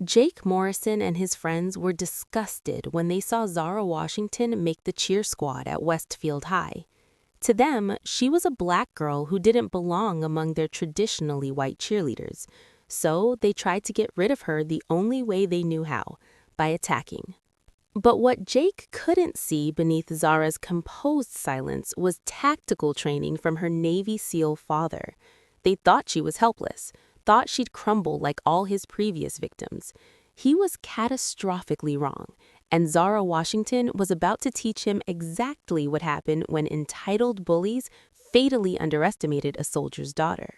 Jake Morrison and his friends were disgusted when they saw Zara Washington make the cheer squad at Westfield High. To them, she was a black girl who didn't belong among their traditionally white cheerleaders. So they tried to get rid of her the only way they knew how, by attacking. But what Jake couldn't see beneath Zara's composed silence was tactical training from her Navy SEAL father. They thought she was helpless, thought she'd crumble like all his previous victims. He was catastrophically wrong, and Zara Washington was about to teach him exactly what happened when entitled bullies fatally underestimated a soldier's daughter.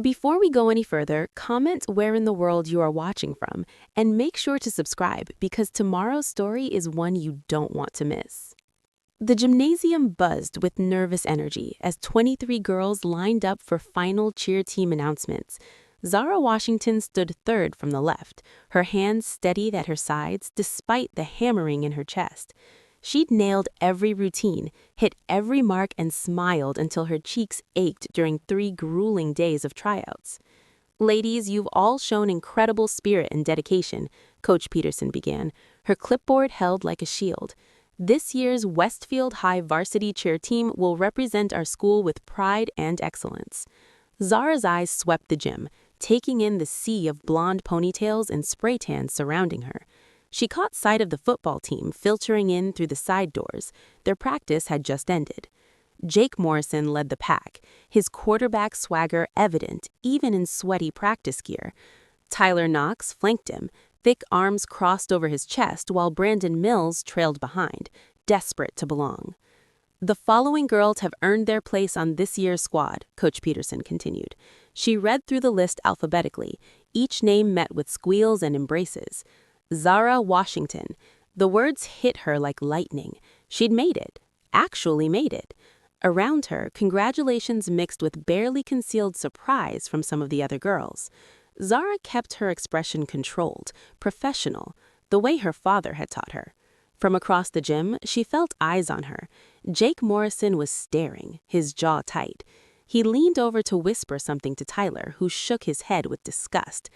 Before we go any further, comment where in the world you are watching from, and make sure to subscribe because tomorrow's story is one you don't want to miss. The gymnasium buzzed with nervous energy as 23 girls lined up for final cheer team announcements. Zara Washington stood third from the left, her hands steadied at her sides despite the hammering in her chest. She'd nailed every routine, hit every mark, and smiled until her cheeks ached during 3 grueling days of tryouts. "Ladies, you've all shown incredible spirit and dedication," Coach Peterson began, her clipboard held like a shield. "This year's Westfield High varsity cheer team will represent our school with pride and excellence." Zara's eyes swept the gym, taking in the sea of blonde ponytails and spray tans surrounding her. She caught sight of the football team filtering in through the side doors. Their practice had just ended. Jake Morrison led the pack, his quarterback swagger evident even in sweaty practice gear. Tyler Knox flanked him, thick arms crossed over his chest while Brandon Mills trailed behind, desperate to belong. "The following girls have earned their place on this year's squad," Coach Peterson continued. She read through the list alphabetically, each name met with squeals and embraces. Zara Washington. The words hit her like lightning. She'd made it. Actually made it. Around her, congratulations mixed with barely concealed surprise from some of the other girls. Zara kept her expression controlled, professional, the way her father had taught her. From across the gym, she felt eyes on her. Jake Morrison was staring, his jaw tight. He leaned over to whisper something to Tyler, who shook his head with disgust.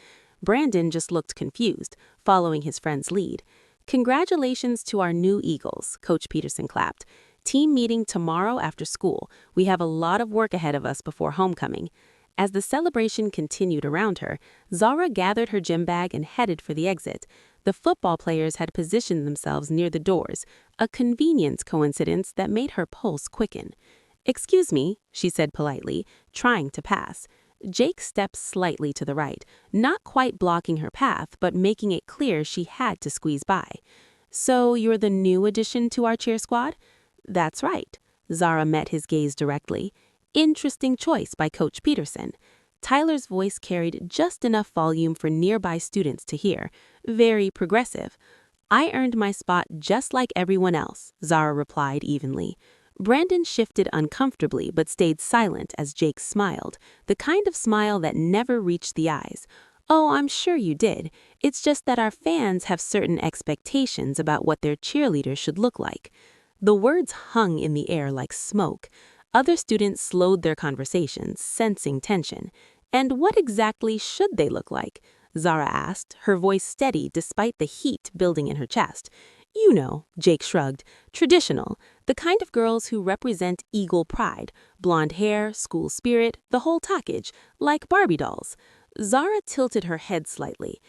Brandon just looked confused, following his friend's lead. "Congratulations to our new Eagles," Coach Peterson clapped. "Team meeting tomorrow after school. We have a lot of work ahead of us before homecoming." As the celebration continued around her, Zara gathered her gym bag and headed for the exit. The football players had positioned themselves near the doors, a convenience coincidence that made her pulse quicken. "Excuse me," she said politely, trying to pass. Jake stepped slightly to the right, not quite blocking her path, but making it clear she had to squeeze by. "So you're the new addition to our cheer squad?" "That's right." Zara met his gaze directly. "Interesting choice by Coach Peterson." Tyler's voice carried just enough volume for nearby students to hear. Very progressive. "I earned my spot just like everyone else," Zara replied evenly. Brandon shifted uncomfortably but stayed silent as Jake smiled, the kind of smile that never reached the eyes. "Oh, I'm sure you did. It's just that our fans have certain expectations about what their cheerleader should look like." The words hung in the air like smoke. Other students slowed their conversations, sensing tension. "And what exactly should they look like?" Zara asked, her voice steady despite the heat building in her chest. "You know," Jake shrugged, "traditional, the kind of girls who represent Eagle pride, blonde hair, school spirit, the whole package, like Barbie dolls." Zara tilted her head slightly.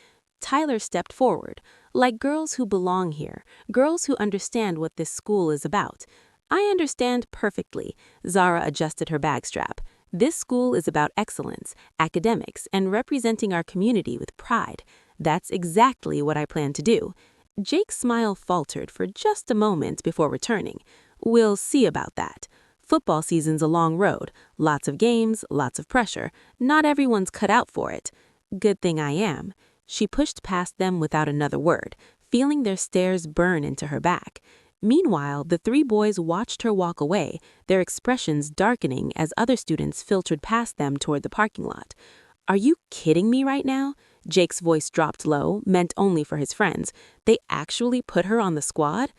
Tyler stepped forward, "Like girls who belong here, girls who understand what this school is about." "I understand perfectly." Zara adjusted her bag strap. "This school is about excellence, academics, and representing our community with pride. That's exactly what I plan to do." Jake's smile faltered for just a moment before returning. "We'll see about that. Football season's a long road. Lots of games, lots of pressure. Not everyone's cut out for it." "Good thing I am." She pushed past them without another word, feeling their stares burn into her back. Meanwhile, the 3 boys watched her walk away, their expressions darkening as other students filtered past them toward the parking lot. "Are you kidding me right now?" Jake's voice dropped low, meant only for his friends. "They actually put her on the squad?"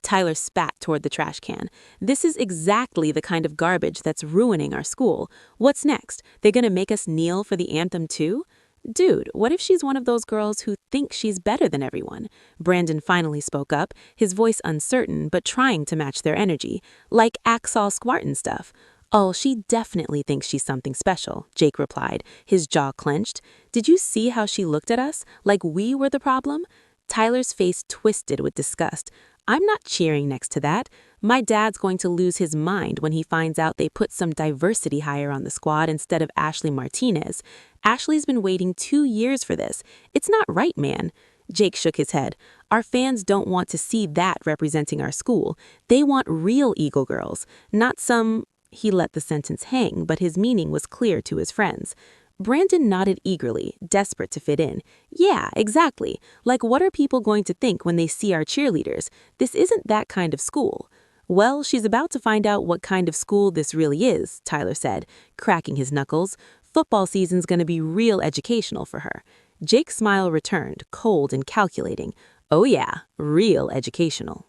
Tyler spat toward the trash can. "This is exactly the kind of garbage that's ruining our school. What's next? They gonna make us kneel for the anthem too?" Dude, what if she's one of those girls who thinks she's better than everyone? Brandon finally spoke up, his voice uncertain but trying to match their energy, like Axel Squartin stuff. Oh, she definitely thinks she's something special, Jake replied, his jaw clenched. Did you see how she looked at us, like we were the problem? Tyler's face twisted with disgust. I'm not cheering next to that. My dad's going to lose his mind when he finds out they put some diversity hire on the squad instead of Ashley Martinez. Ashley's been waiting 2 years for this. It's not right, man. Jake shook his head. Our fans don't want to see that representing our school. They want real Eagle girls, not some... He let the sentence hang, but his meaning was clear to his friends. Brandon nodded eagerly, desperate to fit in. Yeah, exactly. Like, what are people going to think when they see our cheerleaders? This isn't that kind of school. Well, she's about to find out what kind of school this really is, Tyler said, cracking his knuckles. Football season's going to be real educational for her. Jake's smile returned, cold and calculating. Oh yeah, real educational.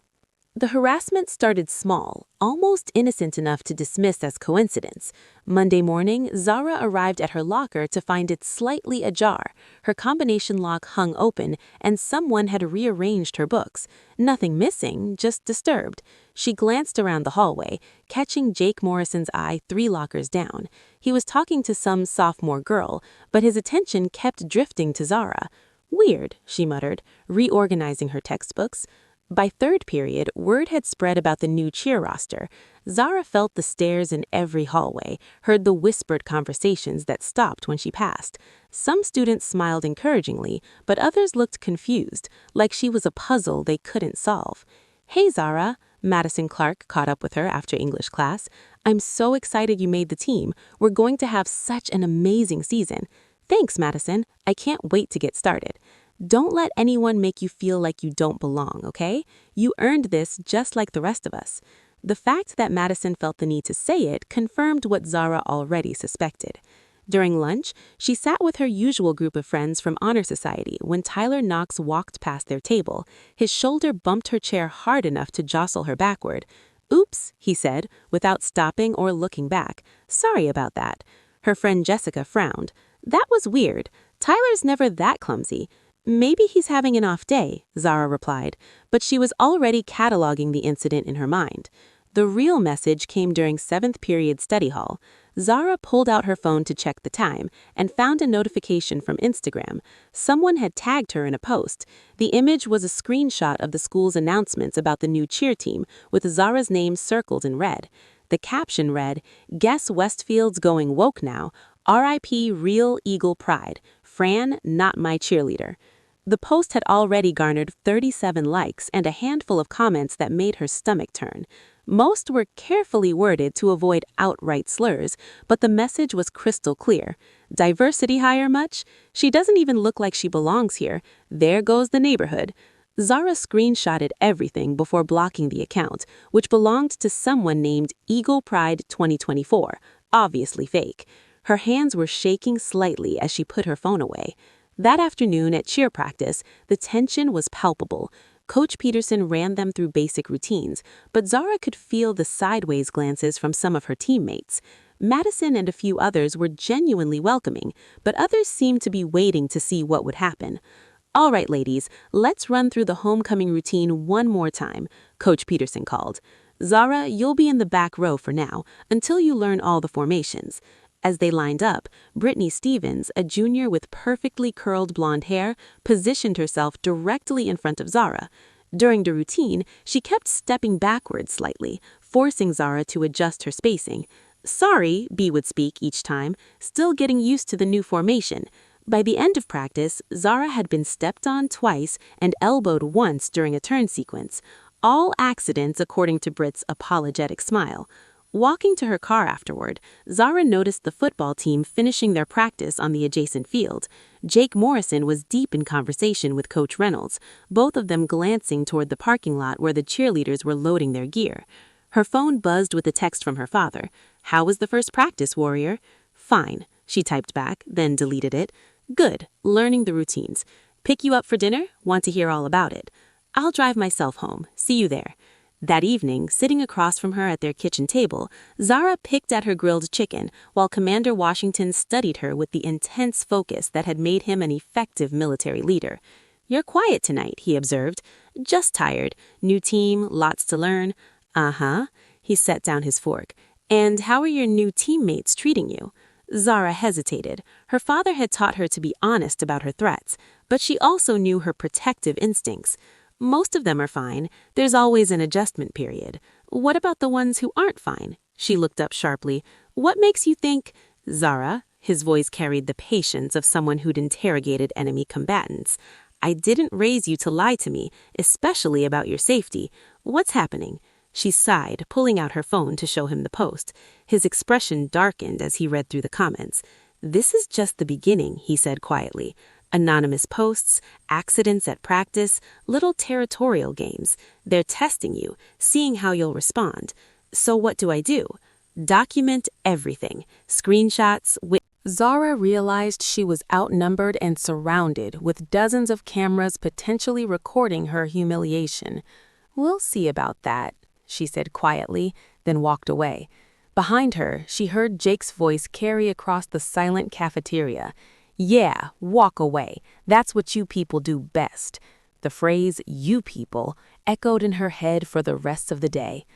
The harassment started small, almost innocent enough to dismiss as coincidence. Monday morning, Zara arrived at her locker to find it slightly ajar. Her combination lock hung open, and someone had rearranged her books. Nothing missing, just disturbed. She glanced around the hallway, catching Jake Morrison's eye 3 lockers down. He was talking to some sophomore girl, but his attention kept drifting to Zara. Weird, she muttered, reorganizing her textbooks. By third period, word had spread about the new cheer roster. Zara felt the stares in every hallway, heard the whispered conversations that stopped when she passed. Some students smiled encouragingly, but others looked confused, like she was a puzzle they couldn't solve. Hey, Zara, Madison Clark caught up with her after English class. I'm so excited you made the team. We're going to have such an amazing season. Thanks, Madison. I can't wait to get started. Don't let anyone make you feel like you don't belong, okay? You earned this just like the rest of us. The fact that Madison felt the need to say it confirmed what Zara already suspected. During lunch, she sat with her usual group of friends from Honor Society when Tyler Knox walked past their table. His shoulder bumped her chair hard enough to jostle her backward. Oops, he said, without stopping or looking back. Sorry about that. Her friend Jessica frowned. That was weird. Tyler's never that clumsy. Maybe he's having an off day, Zara replied, but she was already cataloging the incident in her mind. The real message came during 7th period study hall. Zara pulled out her phone to check the time and found a notification from Instagram. Someone had tagged her in a post. The image was a screenshot of the school's announcements about the new cheer team, with Zara's name circled in red. The caption read, "Guess Westfield's going woke now. R.I.P. Real Eagle Pride. Fran, not my cheerleader." The post had already garnered 37 likes and a handful of comments that made her stomach turn. Most were carefully worded to avoid outright slurs, but the message was crystal clear. Diversity hire much? She doesn't even look like she belongs here. There goes the neighborhood. Zara screenshotted everything before blocking the account, which belonged to someone named Eagle Pride 2024, obviously fake. Her hands were shaking slightly as she put her phone away. That afternoon at cheer practice, the tension was palpable. Coach Peterson ran them through basic routines, but Zara could feel the sideways glances from some of her teammates. Madison and a few others were genuinely welcoming, but others seemed to be waiting to see what would happen. All right, ladies, let's run through the homecoming routine one more time, Coach Peterson called. Zara, you'll be in the back row for now, until you learn all the formations. As they lined up, Brittany Stevens, a junior with perfectly curled blonde hair, positioned herself directly in front of Zara. During the routine, she kept stepping backwards slightly, forcing Zara to adjust her spacing. Sorry, B would speak each time, still getting used to the new formation. By the end of practice, Zara had been stepped on twice and elbowed once during a turn sequence. All accidents, according to Britt's apologetic smile. Walking to her car afterward, Zara noticed the football team finishing their practice on the adjacent field. Jake Morrison was deep in conversation with Coach Reynolds, both of them glancing toward the parking lot where the cheerleaders were loading their gear. Her phone buzzed with a text from her father. "How was the first practice, Warrior?" "Fine," she typed back, then deleted it. "Good, learning the routines. Pick you up for dinner? Want to hear all about it. I'll drive myself home. See you there." That evening, sitting across from her at their kitchen table, Zara picked at her grilled chicken while Commander Washington studied her with the intense focus that had made him an effective military leader. "You're quiet tonight," he observed. "Just tired. New team, lots to learn." "Uh-huh." He set down his fork. "And how are your new teammates treating you?" Zara hesitated. Her father had taught her to be honest about her threats, but she also knew her protective instincts. "Most of them are fine. There's always an adjustment period." "What about the ones who aren't fine?" She looked up sharply. "What makes you think—" "Zara," his voice carried the patience of someone who'd interrogated enemy combatants, "I didn't raise you to lie to me, especially about your safety. What's happening?" She sighed, pulling out her phone to show him the post. His expression darkened as he read through the comments. "This is just the beginning," he said quietly. "Anonymous posts, accidents at practice, little territorial games. They're testing you, seeing how you'll respond. So what do I do?" "Document everything. Screenshots, Zara realized she was outnumbered and surrounded with dozens of cameras potentially recording her humiliation. "We'll see about that," she said quietly, then walked away. Behind her, she heard Jake's voice carry across the silent cafeteria. "Yeah, walk away. That's what you people do best." The phrase, "you people," echoed in her head for the rest of the day.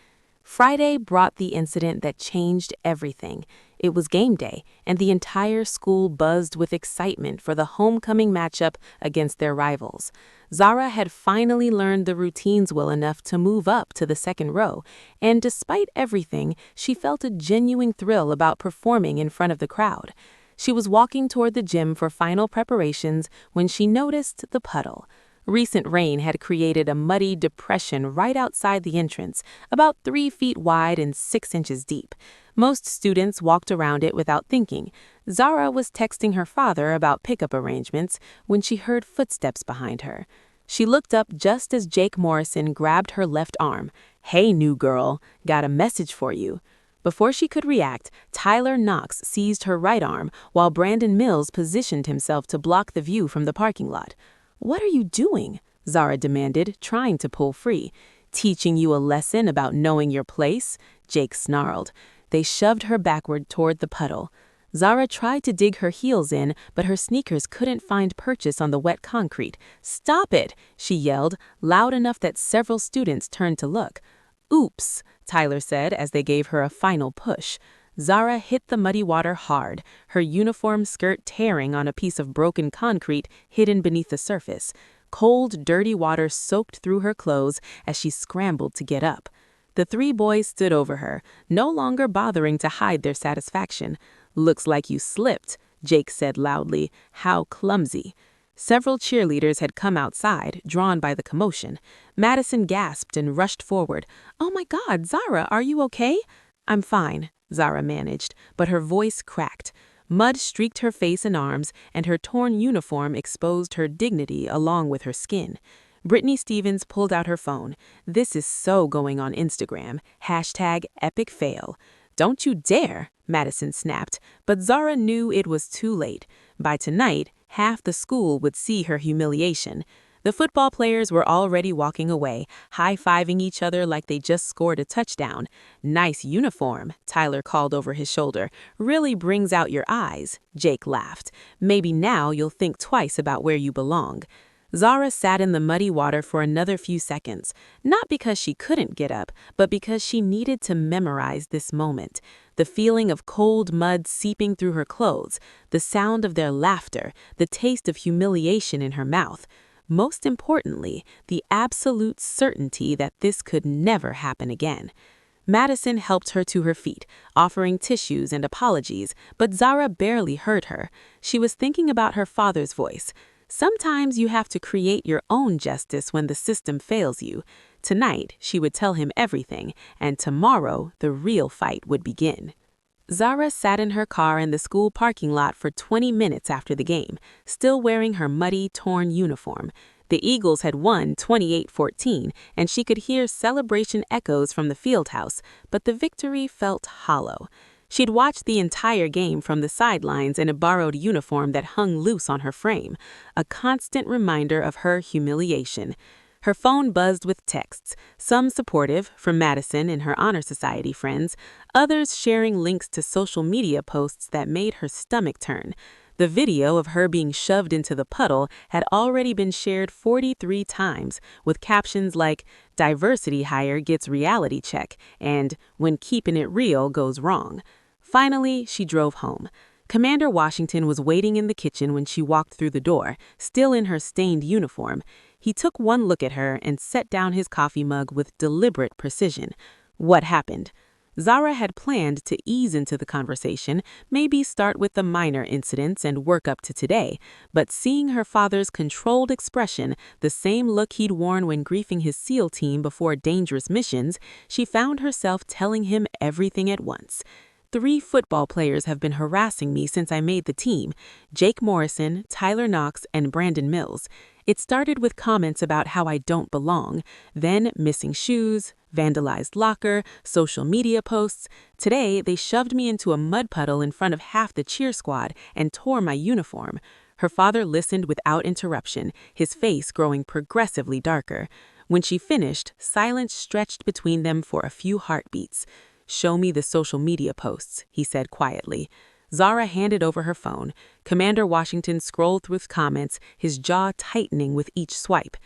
Friday brought the incident that changed everything. It was game day, and the entire school buzzed with excitement for the homecoming matchup against their rivals. Zara had finally learned the routines well enough to move up to the second row, and despite everything, she felt a genuine thrill about performing in front of the crowd. She was walking toward the gym for final preparations when she noticed the puddle. Recent rain had created a muddy depression right outside the entrance, about 3 feet wide and 6 inches deep. Most students walked around it without thinking. Zara was texting her father about pickup arrangements when she heard footsteps behind her. She looked up just as Jake Morrison grabbed her left arm. "Hey, new girl, got a message for you." Before she could react, Tyler Knox seized her right arm while Brandon Mills positioned himself to block the view from the parking lot. "What are you doing?" Zara demanded, trying to pull free. "Teaching you a lesson about knowing your place," Jake snarled. They shoved her backward toward the puddle. Zara tried to dig her heels in, but her sneakers couldn't find purchase on the wet concrete. "Stop it!" she yelled, loud enough that several students turned to look. "Oops," Tyler said as they gave her a final push. Zara hit the muddy water hard, her uniform skirt tearing on a piece of broken concrete hidden beneath the surface. Cold, dirty water soaked through her clothes as she scrambled to get up. The 3 boys stood over her, no longer bothering to hide their satisfaction. "Looks like you slipped," Jake said loudly. "How clumsy." Several cheerleaders had come outside, drawn by the commotion. Madison gasped and rushed forward. "Oh my God, Zara, are you okay?" "I'm fine," Zara managed, but her voice cracked. Mud streaked her face and arms, and her torn uniform exposed her dignity along with her skin. Brittany Stevens pulled out her phone. "This is so going on Instagram. #EpicFail." "Don't you dare," Madison snapped, but Zara knew it was too late. By tonight, half the school would see her humiliation. The football players were already walking away, high-fiving each other like they just scored a touchdown. "Nice uniform," Tyler called over his shoulder. "Really brings out your eyes," Jake laughed. "Maybe now you'll think twice about where you belong." Zara sat in the muddy water for another few seconds, not because she couldn't get up, but because she needed to memorize this moment. The feeling of cold mud seeping through her clothes, the sound of their laughter, the taste of humiliation in her mouth. Most importantly, the absolute certainty that this could never happen again. Madison helped her to her feet, offering tissues and apologies, but Zara barely heard her. She was thinking about her father's voice. Sometimes you have to create your own justice when the system fails you. Tonight, she would tell him everything, and tomorrow, the real fight would begin. Zara sat in her car in the school parking lot for 20 minutes after the game, still wearing her muddy, torn uniform. The Eagles had won 28-14, and she could hear celebration echoes from the fieldhouse, but the victory felt hollow. She'd watched the entire game from the sidelines in a borrowed uniform that hung loose on her frame, a constant reminder of her humiliation. Her phone buzzed with texts, some supportive from Madison and her Honor Society friends, others sharing links to social media posts that made her stomach turn. The video of her being shoved into the puddle had already been shared 43 times, with captions like, "Diversity hire gets reality check," and "When keeping it real goes wrong." Finally, she drove home. Commander Washington was waiting in the kitchen when she walked through the door, still in her stained uniform. He took one look at her and set down his coffee mug with deliberate precision. What happened? Zara had planned to ease into the conversation, maybe start with the minor incidents and work up to today, but seeing her father's controlled expression, the same look he'd worn when briefing his SEAL team before dangerous missions, she found herself telling him everything at once. "3 football players have been harassing me since I made the team: Jake Morrison, Tyler Knox, and Brandon Mills. It started with comments about how I don't belong, then missing shoes, vandalized locker, social media posts. Today, they shoved me into a mud puddle in front of half the cheer squad and tore my uniform." Her father listened without interruption, his face growing progressively darker. When she finished, silence stretched between them for a few heartbeats. "Show me the social media posts," he said quietly. Zara handed over her phone. Commander Washington scrolled through comments, his jaw tightening with each swipe.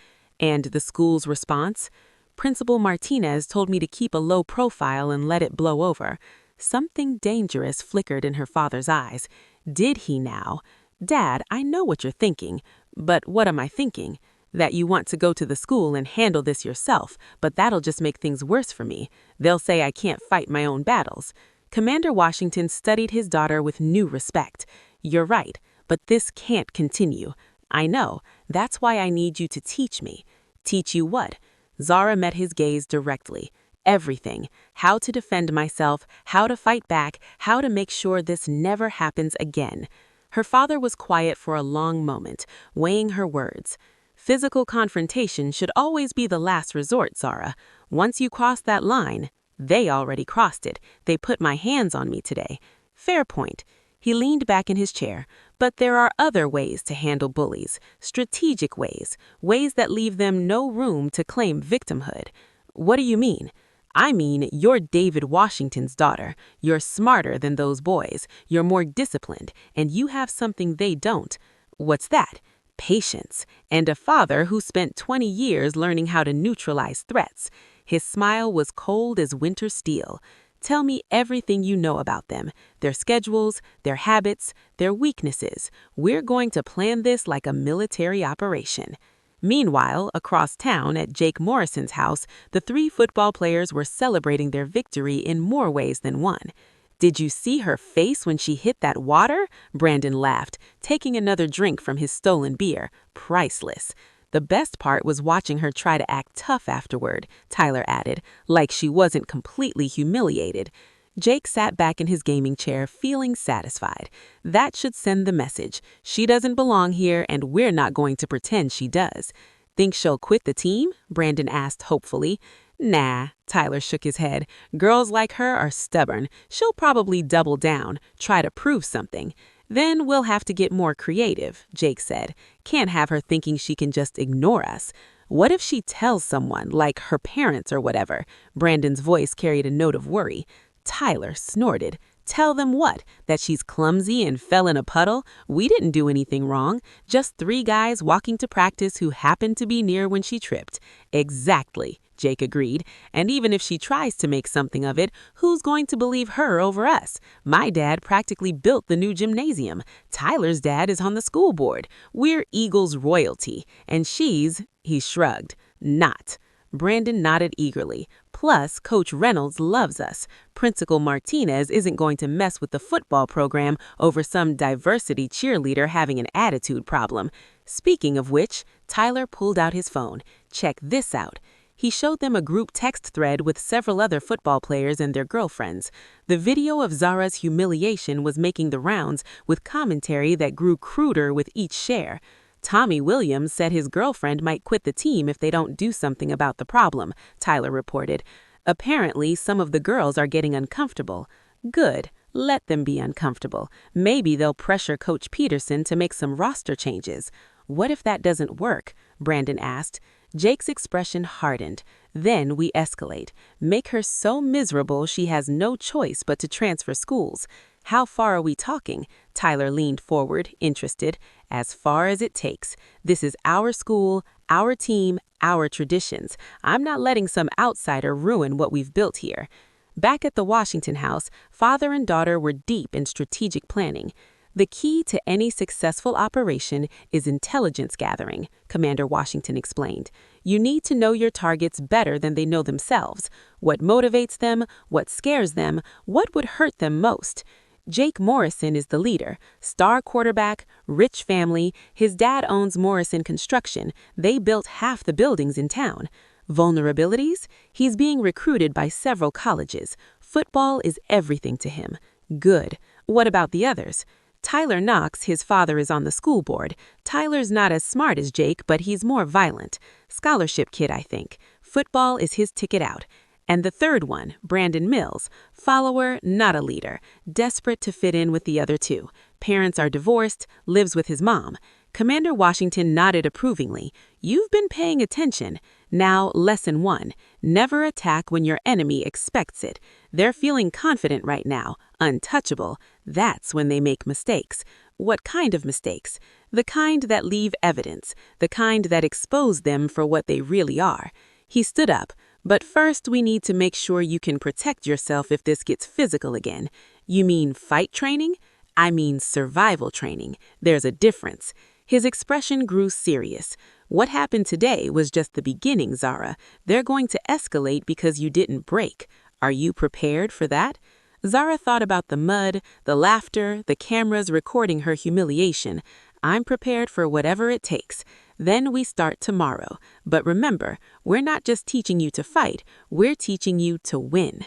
"And the school's response?" "Principal Martinez told me to keep a low profile and let it blow over." Something dangerous flickered in her father's eyes. Did he now? "Dad, I know what you're thinking." "But what am I thinking?" "That you want to go to the school and handle this yourself, but that'll just make things worse for me. They'll say I can't fight my own battles." Commander Washington studied his daughter with new respect. "You're right, but this can't continue." "I know. That's why I need you to teach me." "Teach you what?" Zara met his gaze directly. "Everything. How to defend myself, how to fight back, how to make sure this never happens again." Her father was quiet for a long moment, weighing her words. "Physical confrontation should always be the last resort, Zara. Once you cross that line—" "They already crossed it. They put my hands on me today." "Fair point." He leaned back in his chair. "But there are other ways to handle bullies, strategic ways, ways that leave them no room to claim victimhood." "What do you mean?" "I mean, you're David Washington's daughter. You're smarter than those boys. You're more disciplined, and you have something they don't." "What's that?" "Patience, and a father who spent 20 years learning how to neutralize threats." His smile was cold as winter steel. "Tell me everything you know about them, their schedules, their habits, their weaknesses. We're going to plan this like a military operation." Meanwhile, across town at Jake Morrison's house, the 3 football players were celebrating their victory in more ways than one. "Did you see her face when she hit that water?" Brandon laughed, taking another drink from his stolen beer. "Priceless." "The best part was watching her try to act tough afterward," Tyler added, like she wasn't completely humiliated. Jake sat back in his gaming chair, feeling satisfied. That should send the message. She doesn't belong here, and we're not going to pretend she does. "Think she'll quit the team?" Brandon asked hopefully. "Nah," Tyler shook his head. "Girls like her are stubborn. She'll probably double down, try to prove something." "Then we'll have to get more creative," Jake said. "Can't have her thinking she can just ignore us." "What if she tells someone, like her parents or whatever?" Brandon's voice carried a note of worry. Tyler snorted. "Tell them what? That she's clumsy and fell in a puddle? We didn't do anything wrong. Just 3 guys walking to practice who happened to be near when she tripped." "Exactly," Jake agreed. "And even if she tries to make something of it, who's going to believe her over us? My dad practically built the new gymnasium. Tyler's dad is on the school board. We're Eagles royalty. And she's—" he shrugged. "Not." Brandon nodded eagerly. "Plus, Coach Reynolds loves us. Principal Martinez isn't going to mess with the football program over some diversity cheerleader having an attitude problem." Speaking of which, Tyler pulled out his phone. "Check this out." He showed them a group text thread with several other football players and their girlfriends. The video of Zara's humiliation was making the rounds, with commentary that grew cruder with each share. "Tommy Williams said his girlfriend might quit the team if they don't do something about the problem," Tyler reported. "Apparently, some of the girls are getting uncomfortable." "Good. Let them be uncomfortable. Maybe they'll pressure Coach Peterson to make some roster changes." "What if that doesn't work?" Brandon asked. Jake's expression hardened. Then we escalate. Make her so miserable she has no choice but to transfer schools. How far are we talking? Tyler leaned forward, interested. As far as it takes. This is our school, our team, our traditions. I'm not letting some outsider ruin what we've built here. Back at the Washington house, father and daughter were deep in strategic planning. The key to any successful operation is intelligence gathering, Commander Washington explained. You need to know your targets better than they know themselves. What motivates them, what scares them, what would hurt them most. Jake Morrison is the leader, star quarterback, rich family. His dad owns Morrison Construction. They built half the buildings in town. Vulnerabilities? He's being recruited by several colleges. Football is everything to him. Good. What about the others? Tyler Knox, his father, is on the school board. Tyler's not as smart as Jake, but he's more violent. Scholarship kid, I think. Football is his ticket out. And the third one, Brandon Mills, follower, not a leader, desperate to fit in with the other two. Parents are divorced, lives with his mom. Commander Washington nodded approvingly. You've been paying attention. Now, lesson 1. Never attack when your enemy expects it. They're feeling confident right now, untouchable. That's when they make mistakes. What kind of mistakes? The kind that leave evidence, the kind that expose them for what they really are. He stood up. But first, we need to make sure you can protect yourself if this gets physical again. You mean fight training? I mean survival training. There's a difference. His expression grew serious. What happened today was just the beginning, Zara. They're going to escalate because you didn't break. Are you prepared for that? Zara thought about the mud, the laughter, the cameras recording her humiliation. I'm prepared for whatever it takes. Then we start tomorrow. But remember, we're not just teaching you to fight, we're teaching you to win.